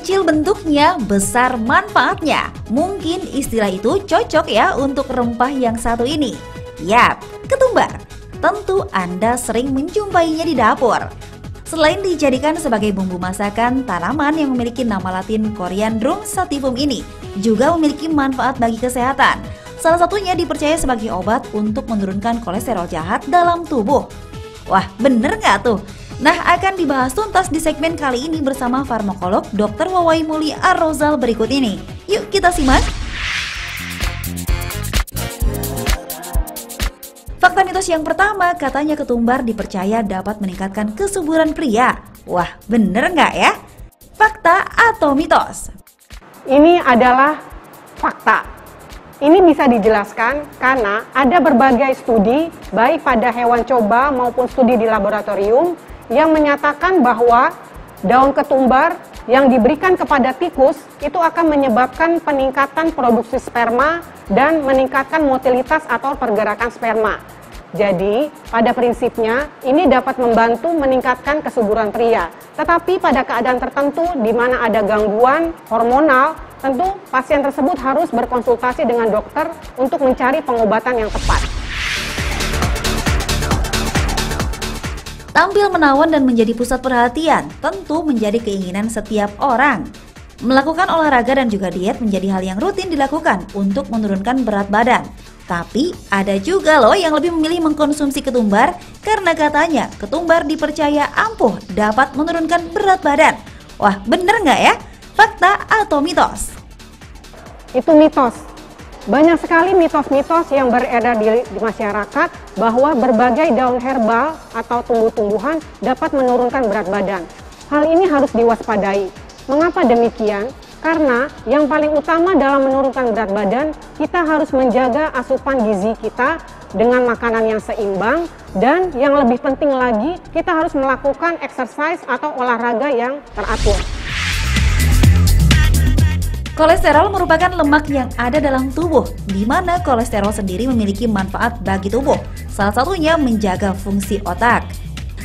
Kecil bentuknya, besar manfaatnya. Mungkin istilah itu cocok ya untuk rempah yang satu ini. Yap, ketumbar. Tentu Anda sering menjumpainya di dapur. Selain dijadikan sebagai bumbu masakan, tanaman yang memiliki nama latin Coriandrum sativum ini juga memiliki manfaat bagi kesehatan. Salah satunya dipercaya sebagai obat untuk menurunkan kolesterol jahat dalam tubuh. Wah, bener nggak tuh? Nah, akan dibahas tuntas di segmen kali ini bersama farmakolog Dr. Wawai Muli Ar-Rozal berikut ini. Yuk kita simak. Fakta mitos yang pertama, katanya ketumbar dipercaya dapat meningkatkan kesuburan pria. Wah, bener nggak ya? Fakta atau mitos? Ini adalah fakta. Ini bisa dijelaskan karena ada berbagai studi, baik pada hewan coba maupun studi di laboratorium, yang menyatakan bahwa daun ketumbar yang diberikan kepada tikus itu akan menyebabkan peningkatan produksi sperma dan meningkatkan motilitas atau pergerakan sperma. Jadi, pada prinsipnya ini dapat membantu meningkatkan kesuburan pria. Tetapi pada keadaan tertentu di mana ada gangguan hormonal, tentu pasien tersebut harus berkonsultasi dengan dokter untuk mencari pengobatan yang tepat. Tampil menawan dan menjadi pusat perhatian tentu menjadi keinginan setiap orang. Melakukan olahraga dan juga diet menjadi hal yang rutin dilakukan untuk menurunkan berat badan. Tapi ada juga loh yang lebih memilih mengkonsumsi ketumbar karena katanya ketumbar dipercaya ampuh dapat menurunkan berat badan. Wah, bener nggak ya? Fakta atau mitos? Itu mitos. Banyak sekali mitos-mitos yang beredar di masyarakat bahwa berbagai daun herbal atau tumbuh-tumbuhan dapat menurunkan berat badan. Hal ini harus diwaspadai. Mengapa demikian? Karena yang paling utama dalam menurunkan berat badan, kita harus menjaga asupan gizi kita dengan makanan yang seimbang, dan yang lebih penting lagi, kita harus melakukan exercise atau olahraga yang teratur. Kolesterol merupakan lemak yang ada dalam tubuh, di mana kolesterol sendiri memiliki manfaat bagi tubuh, salah satunya menjaga fungsi otak.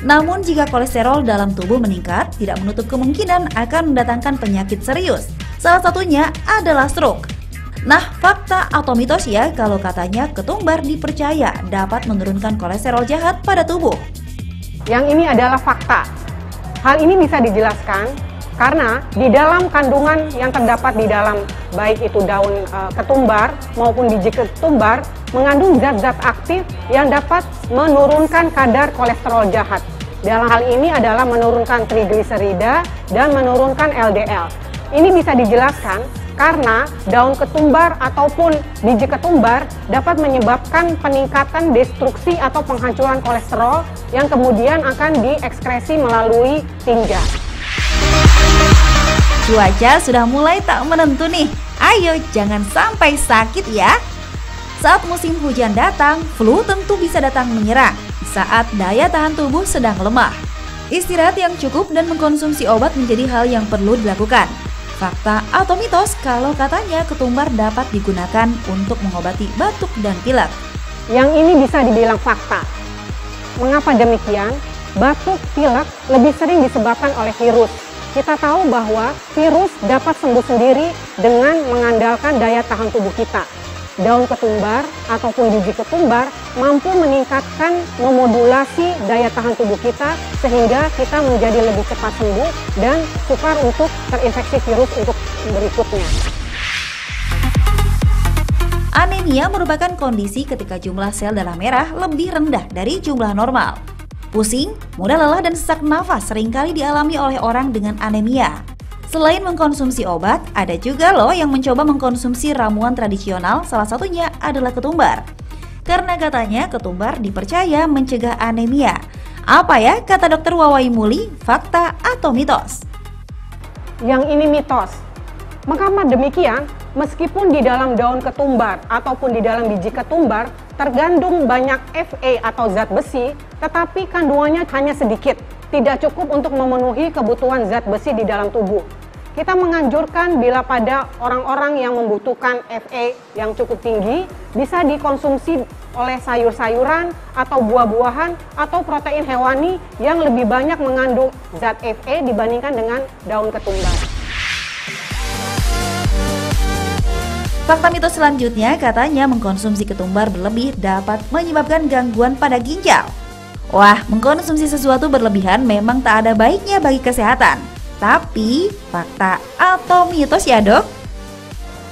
Namun jika kolesterol dalam tubuh meningkat, tidak menutup kemungkinan akan mendatangkan penyakit serius, salah satunya adalah stroke. Nah, fakta atau mitos ya kalau katanya ketumbar dipercaya dapat menurunkan kolesterol jahat pada tubuh? Yang ini adalah fakta. Hal ini bisa dijelaskan karena di dalam kandungan yang terdapat di dalam baik itu daun ketumbar maupun biji ketumbar mengandung zat-zat aktif yang dapat menurunkan kadar kolesterol jahat. Dalam hal ini adalah menurunkan trigliserida dan menurunkan LDL. Ini bisa dijelaskan karena daun ketumbar ataupun biji ketumbar dapat menyebabkan peningkatan destruksi atau penghancuran kolesterol yang kemudian akan diekskresi melalui tinja. Cuaca sudah mulai tak menentu nih. Ayo jangan sampai sakit ya. Saat musim hujan datang, flu tentu bisa datang menyerang saat daya tahan tubuh sedang lemah. Istirahat yang cukup dan mengkonsumsi obat menjadi hal yang perlu dilakukan. Fakta atau mitos kalau katanya ketumbar dapat digunakan untuk mengobati batuk dan pilek? Yang ini bisa dibilang fakta. Mengapa demikian? Batuk, pilek lebih sering disebabkan oleh virus. Kita tahu bahwa virus dapat sembuh sendiri dengan mengandalkan daya tahan tubuh kita. Daun ketumbar ataupun biji ketumbar mampu meningkatkan memodulasi daya tahan tubuh kita sehingga kita menjadi lebih cepat sembuh dan sukar untuk terinfeksi virus untuk berikutnya. Anemia merupakan kondisi ketika jumlah sel darah merah lebih rendah dari jumlah normal. Pusing, mudah lelah dan sesak nafas seringkali dialami oleh orang dengan anemia. Selain mengkonsumsi obat, ada juga loh yang mencoba mengkonsumsi ramuan tradisional, salah satunya adalah ketumbar. Karena katanya ketumbar dipercaya mencegah anemia. Apa ya kata Dr. Wawai Muli, fakta atau mitos? Yang ini mitos. Mengapa demikian? Meskipun di dalam daun ketumbar ataupun di dalam biji ketumbar tergandung banyak Fe atau zat besi, tetapi kandungannya hanya sedikit, tidak cukup untuk memenuhi kebutuhan zat besi di dalam tubuh. Kita menganjurkan bila pada orang-orang yang membutuhkan Fe yang cukup tinggi, bisa dikonsumsi oleh sayur-sayuran atau buah-buahan atau protein hewani yang lebih banyak mengandung zat Fe dibandingkan dengan daun ketumbar. Fakta mitos selanjutnya katanya mengkonsumsi ketumbar berlebih dapat menyebabkan gangguan pada ginjal. Wah, mengkonsumsi sesuatu berlebihan memang tak ada baiknya bagi kesehatan. Tapi, fakta atau mitos ya dok?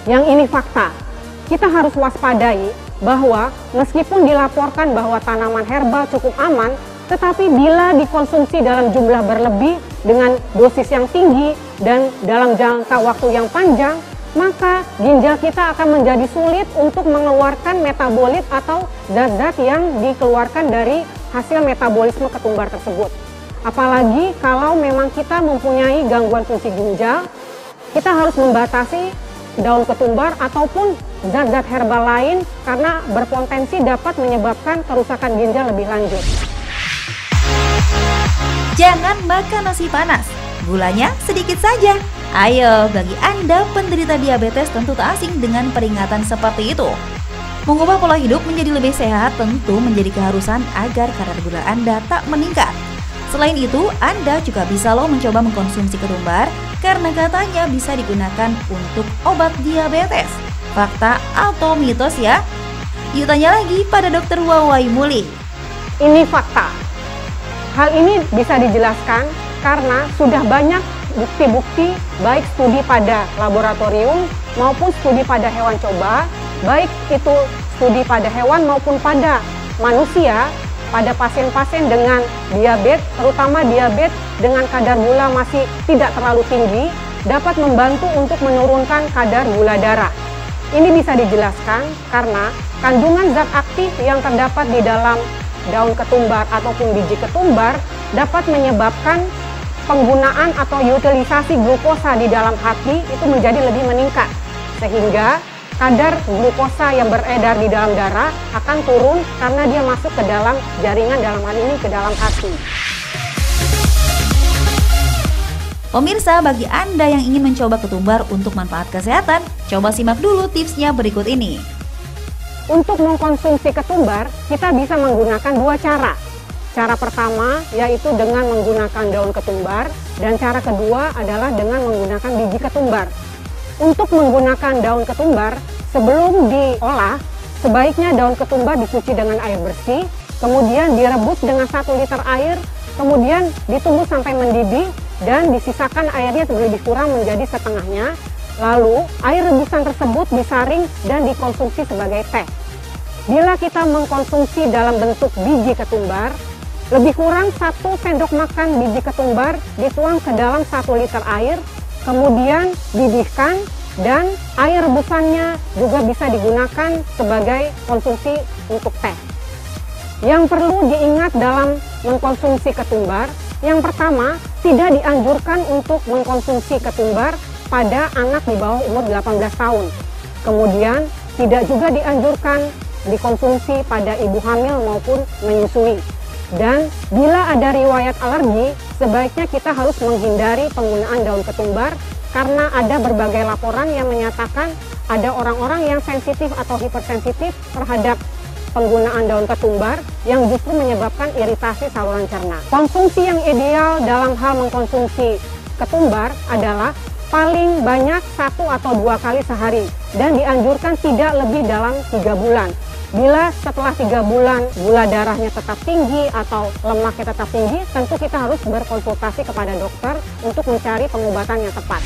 Yang ini fakta. Kita harus waspadai bahwa meskipun dilaporkan bahwa tanaman herbal cukup aman, tetapi bila dikonsumsi dalam jumlah berlebih dengan dosis yang tinggi dan dalam jangka waktu yang panjang, maka ginjal kita akan menjadi sulit untuk mengeluarkan metabolit atau zat-zat yang dikeluarkan dari hasil metabolisme ketumbar tersebut. Apalagi kalau memang kita mempunyai gangguan fungsi ginjal, kita harus membatasi daun ketumbar ataupun zat-zat herbal lain karena berpotensi dapat menyebabkan kerusakan ginjal lebih lanjut. Jangan makan nasi panas, gulanya sedikit saja. Ayo, bagi Anda penderita diabetes tentu tak asing dengan peringatan seperti itu. Mengubah pola hidup menjadi lebih sehat tentu menjadi keharusan agar kadar gula Anda tak meningkat. Selain itu, Anda juga bisa mencoba mengkonsumsi ketumbar karena katanya bisa digunakan untuk obat diabetes. Fakta atau mitos ya? Yuk tanya lagi pada Dr. Wawai Muli. Ini fakta. Hal ini bisa dijelaskan karena sudah banyak bukti-bukti baik studi pada laboratorium maupun studi pada hewan coba, baik itu studi pada hewan maupun pada manusia, pada pasien-pasien dengan diabetes, terutama diabetes dengan kadar gula masih tidak terlalu tinggi, dapat membantu untuk menurunkan kadar gula darah. Ini bisa dijelaskan karena kandungan zat aktif yang terdapat di dalam daun ketumbar ataupun biji ketumbar dapat menyebabkan penggunaan atau utilisasi glukosa di dalam hati itu menjadi lebih meningkat, sehingga kadar glukosa yang beredar di dalam darah akan turun karena dia masuk ke dalam jaringan, dalam hal ini ke dalam hati. Pemirsa, bagi Anda yang ingin mencoba ketumbar untuk manfaat kesehatan, coba simak dulu tipsnya berikut ini. Untuk mengkonsumsi ketumbar, kita bisa menggunakan dua cara. Cara pertama yaitu dengan menggunakan daun ketumbar, dan cara kedua adalah dengan menggunakan biji ketumbar. Untuk menggunakan daun ketumbar, sebelum diolah, sebaiknya daun ketumbar dicuci dengan air bersih, kemudian direbus dengan 1 liter air, kemudian ditunggu sampai mendidih, dan disisakan airnya lebih kurang menjadi setengahnya. Lalu, air rebusan tersebut disaring dan dikonsumsi sebagai teh. Bila kita mengkonsumsi dalam bentuk biji ketumbar, lebih kurang 1 sendok makan biji ketumbar dituang ke dalam 1 liter air, kemudian didihkan, dan air rebusannya juga bisa digunakan sebagai konsumsi untuk teh. Yang perlu diingat dalam mengkonsumsi ketumbar, yang pertama, tidak dianjurkan untuk mengkonsumsi ketumbar pada anak di bawah umur 18 tahun. Kemudian, tidak juga dianjurkan dikonsumsi pada ibu hamil maupun menyusui. Dan bila ada riwayat alergi, sebaiknya kita harus menghindari penggunaan daun ketumbar karena ada berbagai laporan yang menyatakan ada orang-orang yang sensitif atau hipersensitif terhadap penggunaan daun ketumbar yang justru menyebabkan iritasi saluran cerna. Konsumsi yang ideal dalam hal mengkonsumsi ketumbar adalah paling banyak 1 atau 2 kali sehari dan dianjurkan tidak lebih dalam 3 bulan. Bila setelah 3 bulan gula darahnya tetap tinggi atau lemaknya tetap tinggi, tentu kita harus berkonsultasi kepada dokter untuk mencari pengobatan yang tepat.